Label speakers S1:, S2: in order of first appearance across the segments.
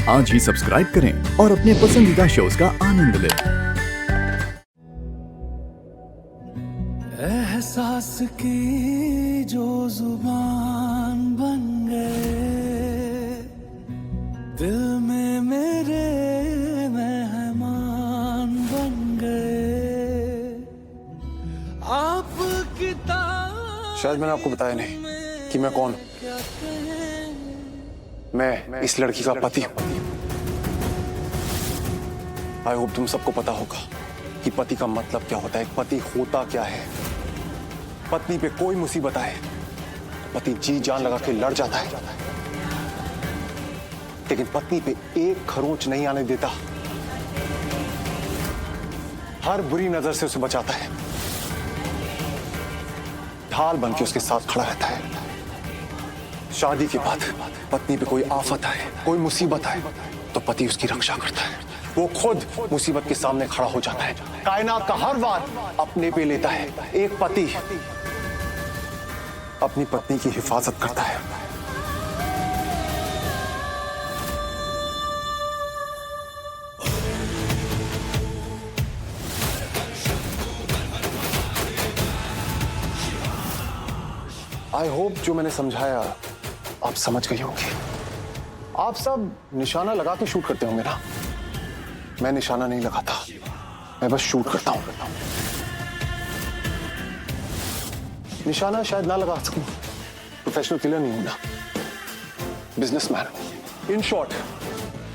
S1: आज ही सब्सक्राइब करें और अपने पसंदीदा शोज का आनंद लें।
S2: एहसास की जो जुबान बन गए, दिल में मेरे मेहमान बन गए। आप
S3: शायद मैंने आपको बताया नहीं कि मैं कौन हूं। मैं इस लड़की का पति हूं। आई होप तुम सबको पता होगा कि पति का मतलब क्या होता है, एक पति होता क्या है। पत्नी पे कोई मुसीबत आए पति जी जान लगा के लड़ जाता है, लेकिन पत्नी पे एक खरोंच नहीं आने देता। हर बुरी नजर से उसे बचाता है, ढाल बन के उसके साथ खड़ा रहता है। शादी के बाद पत्नी पे कोई आफत आए, कोई मुसीबत आए तो पति उसकी रक्षा करता है। वो खुद मुसीबत के सामने खड़ा हो जाता है, कायनात का हर वार अपने पे लेता है। एक पति अपनी पत्नी की हिफाजत करता है। आई होप जो मैंने समझाया आप समझ गई होंगी। आप सब निशाना लगा के शूट करते होंगे ना। मैं निशाना नहीं लगाता, मैं बस शूट करता हूं। निशाना शायद ना लगा सकूं, प्रोफेशनल किलर नहीं हूं ना, बिजनेसमैन हूं। इन शॉर्ट,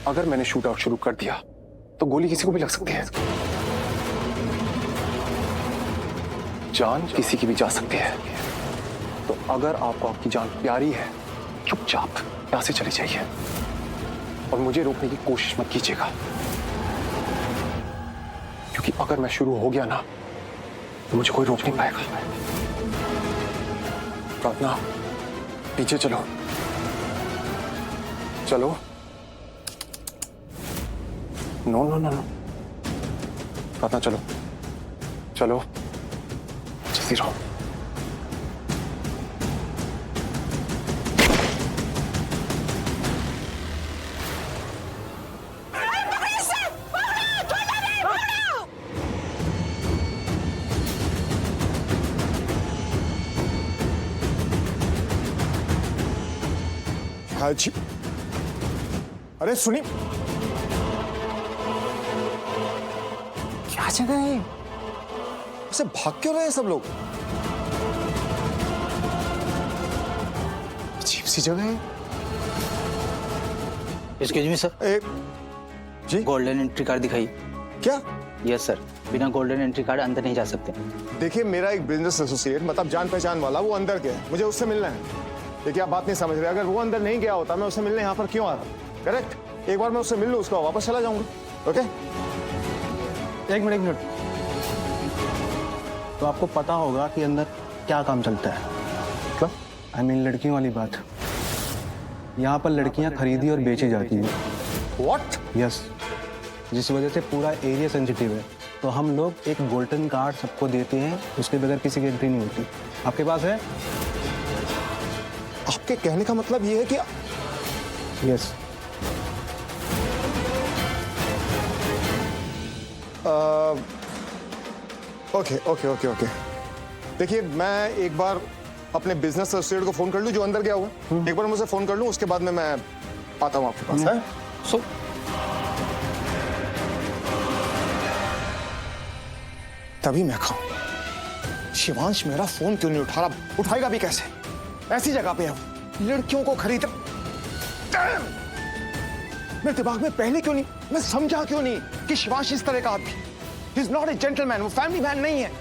S3: अगर मैंने शूट आउट शुरू कर दिया तो गोली किसी को भी लग सकती है, जान किसी की भी जा सकती है। तो अगर आपको आपकी जान प्यारी है, चुपचाप यहां से चले जाइए और मुझे रोकने की कोशिश मत कीजिएगा, क्योंकि अगर मैं शुरू हो गया ना तो मुझे कोई रोक नहीं पाएगा। प्रार्थना, पीछे चलो चलो। नो नो नो नो, प्रार्थना चलो चलो, जल्दी रहो। हाँ जी, अरे सुनिए, क्या जगह है? उसे भाग क्यों रहे हैं सब लोग? अजीब सी जगह है।
S4: एक्सक्यूज मी सर,
S3: जी
S4: गोल्डन एंट्री कार्ड दिखाइए।
S3: क्या?
S4: यस सर, बिना गोल्डन एंट्री कार्ड अंदर नहीं जा सकते।
S5: देखिए, मेरा एक बिजनेस एसोसिएट, मतलब जान पहचान वाला, वो अंदर गया है, मुझे उससे मिलना है। देखिए, आप बात नहीं समझ रहे। अगर वो अंदर नहीं गया होता, मैं उससे मिलने यहाँ पर क्यों आ रहा हूँ? करेक्ट? एक बार मैं उससे मिल लूँ, उसका वापस चला जाऊंगा। ओके?
S6: एक मिनट। तो आपको पता होगा कि अंदर क्या काम चलता है?
S5: मतलब?
S6: आई मीन लड़कियों वाली बात। यहाँ पर लड़कियाँ खरीदी और बेची जाती हैं।
S5: व्हाट?
S6: यस, जिस वजह से पूरा एरिया सेंसिटिव है। तो हम लोग एक गोल्डन कार्ड सबको देते हैं, उसके बगैर किसी की एंट्री नहीं होती। आपके पास है?
S5: आपके कहने का मतलब ये है कि
S6: यस।
S5: ओके। देखिए, मैं एक बार अपने बिजनेस एसोसिएट को फोन कर लूं जो अंदर गया हुआ। एक बार मुझे फोन कर लूं, उसके बाद में मैं आता हूं आपके पास। है?
S6: सो
S5: तभी मैं कहूं, शिवांश मेरा फोन क्यों नहीं उठा रहा? उठाएगा भी कैसे? ऐसी जगह पे है वो, लड़कियों को खरीद। मेरे दिमाग में पहले क्यों नहीं, मैं समझा क्यों नहीं कि शिवांश इस तरह का आदमी, he is not a gentleman, वो फैमिली मैन नहीं है।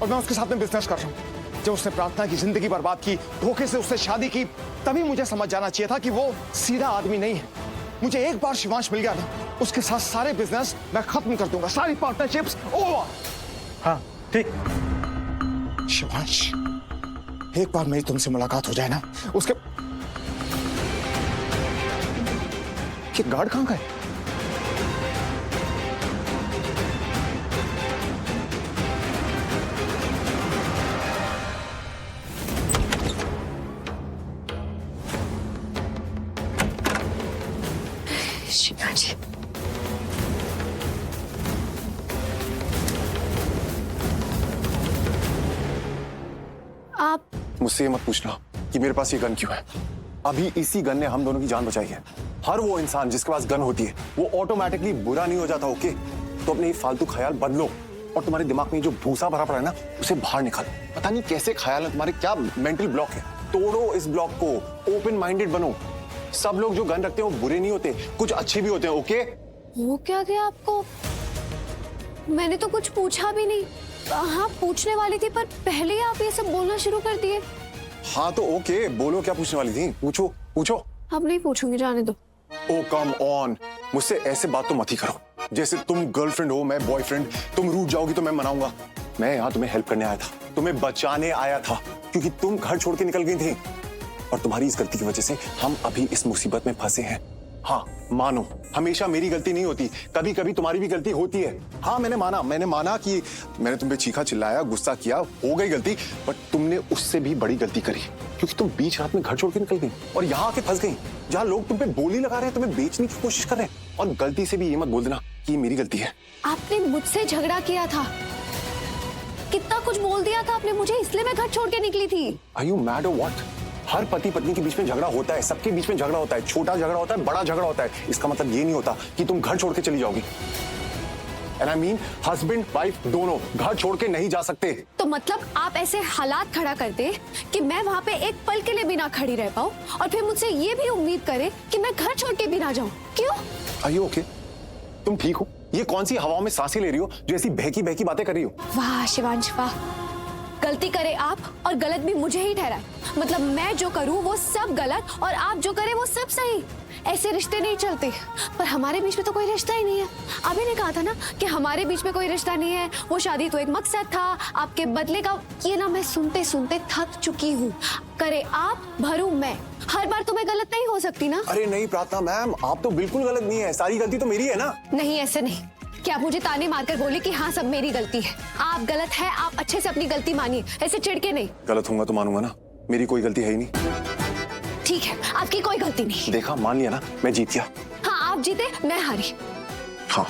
S5: और मैं उसके साथ में बिजनेस कर रहा हूं। जब उसने प्रार्थना की जिंदगी बर्बाद की, धोखे से उससे शादी की, तभी मुझे समझ जाना चाहिए था कि वो सीधा आदमी नहीं है। मुझे एक बार शिवांश मिल गया ना, उसके साथ सारे बिजनेस मैं खत्म कर दूंगा, सारी पार्टनरशिप्स ओवर।
S6: हाँ ठीक।
S5: शिवांश, एक बार मेरी तुमसे मुलाकात हो जाए ना, उसके ये गार्ड कहां का है?
S7: शिवाजी आप
S3: मुझसे ये मत पूछना कि मेरे पास ये गन क्यों है। अभी इसी गन ने हम दोनों की जान बचाई है। हर वो इंसान जिसके पास गन होती है वो ऑटोमेटिकली बुरा नहीं हो जाता। ओके, तो अपने ये फालतू ख्याल बदलो और तुम्हारे दिमाग में जो भूसा भरा पड़ा है ना उसे बाहर निकालो। पता नहीं कैसे ख्याल है तुम्हारे, क्या मेंटल ब्लॉक है। तोड़ो इस ब्लॉक को, ओपन माइंडेड बनो। सब लोग जो गन रखते हैं वो बुरे नहीं होते, कुछ अच्छे भी होते हैं। ओके,
S7: हो क्या गया आपको? मैंने तो कुछ पूछा भी नहीं। हाँ, पूछने वाली थी पर पहले ही आप ये सब बोलना शुरू कर दिए।
S3: हाँ तो ओके, बोलो क्या पूछने वाली थी, पूछो पूछो।
S7: अब नहीं पूछूंगी, जाने दो।
S3: ओ कम ऑन, मुझसे ऐसे बात तो मत ही करो जैसे तुम गर्लफ्रेंड हो, मैं बॉयफ्रेंड। तुम रूठ जाओगी तो मैं मनाऊंगा। मैं यहाँ तुम्हें हेल्प करने आया था, तुम्हें बचाने आया था, क्योंकि तुम घर छोड़ के निकल गई थी और तुम्हारी इस गलती की वजह से हम अभी इस मुसीबत में फंसे हैं। हाँ मानो, हमेशा मेरी गलती नहीं होती, कभी कभी तुम्हारी भी गलती होती है। हाँ मैंने माना कि मैंने तुम पे चीखा चिल्लाया, गुस्सा किया, हो गई गलती। बट तुमने उससे भी बड़ी गलती करी, क्योंकि तुम बीच रात में घर छोड़ के निकल गई और यहाँ आके फंस गई जहाँ लोग तुम पे बोली लगा रहे हैं, तुम्हें बेचने की कोशिश कर रहे हैं। और गलती से भी ये मत बोल देना कि मेरी गलती है।
S7: आपने मुझसे झगड़ा किया था, कितना कुछ बोल दिया था आपने मुझे, इसलिए मैं घर छोड़ के निकली थी।
S3: Are you mad or what? हर पति पत्नी के बीच में झगड़ा होता है, सबके बीच में झगड़ा होता है, छोटा झगड़ा होता है, बड़ा झगड़ा होता है। इसका मतलब ये नहीं होता कि तुम घर छोड़ के चली जाओगी। And I mean, husband wife दोनों घर छोड़ के नहीं जा सकते।
S7: तो मतलब आप ऐसे हालात खड़ा कर दे कि मैं वहाँ पे एक पल के लिए भी ना खड़ी रह पाऊँ और फिर मुझसे ये भी उम्मीद करे कि मैं घर छोड़ के भी ना जाऊँ। क्यों?
S3: Are you okay? तुम ठीक हो? ये कौन सी हवाओं में सांसें ले रही हो जो ऐसी बहकी बहकी बातें कर रही हो?
S7: वाह शिवांश वाह, गलती करे आप और गलत भी मुझे ही ठहराए। मतलब मैं जो करूँ वो सब गलत और आप जो करे वो सब सही। ऐसे रिश्ते नहीं चलते। पर हमारे बीच में तो कोई रिश्ता ही नहीं है। अभी ने कहा था ना कि हमारे बीच में कोई रिश्ता नहीं है, वो शादी तो एक मकसद था आपके बदले का। ये ना मैं सुनते सुनते थक चुकी हूँ। करे आप, भरूं मैं। हर बार तो मैं गलत नहीं हो सकती ना।
S3: अरे नहीं प्रार्थना मैम, आप तो बिल्कुल गलत नहीं है, सारी गलती तो मेरी है ना।
S7: नहीं ऐसे नहीं कि आप मुझे ताने मारकर बोले कि हाँ सब मेरी गलती है। आप गलत है, आप अच्छे से अपनी गलती मानिए, ऐसे चिढ़के नहीं।
S3: गलत होऊंगा तो मानूंगा ना, मेरी कोई गलती है ही नहीं।
S7: ठीक है, आपकी कोई गलती नहीं।
S3: देखा, मान लिया ना, मैं जीत गया।
S7: हाँ आप जीते, मैं हारी।
S3: हाँ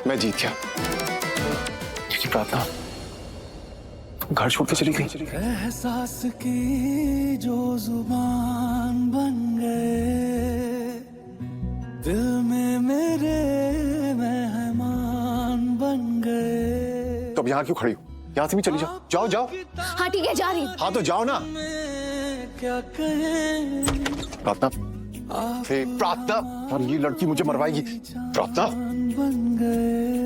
S3: मैं जीत गया, क्योंकि प्रार्थना घर छोड़ के चली गई।
S2: एहसास की जो जुबान बन गए, दिल में मेरे मेहमान बन गए।
S3: तो अब यहाँ क्यों खड़ी हो? यहाँ से भी चली जाओ, जाओ जाओ।
S7: हाँ ठीक है, जा रही हूँ।
S3: हाँ तो जाओ ना।
S2: क्या कहें
S3: प्रार्थना, हे प्रार्थना, और ये लड़की मुझे मरवाएगी। प्रार्थना,
S2: बन गए।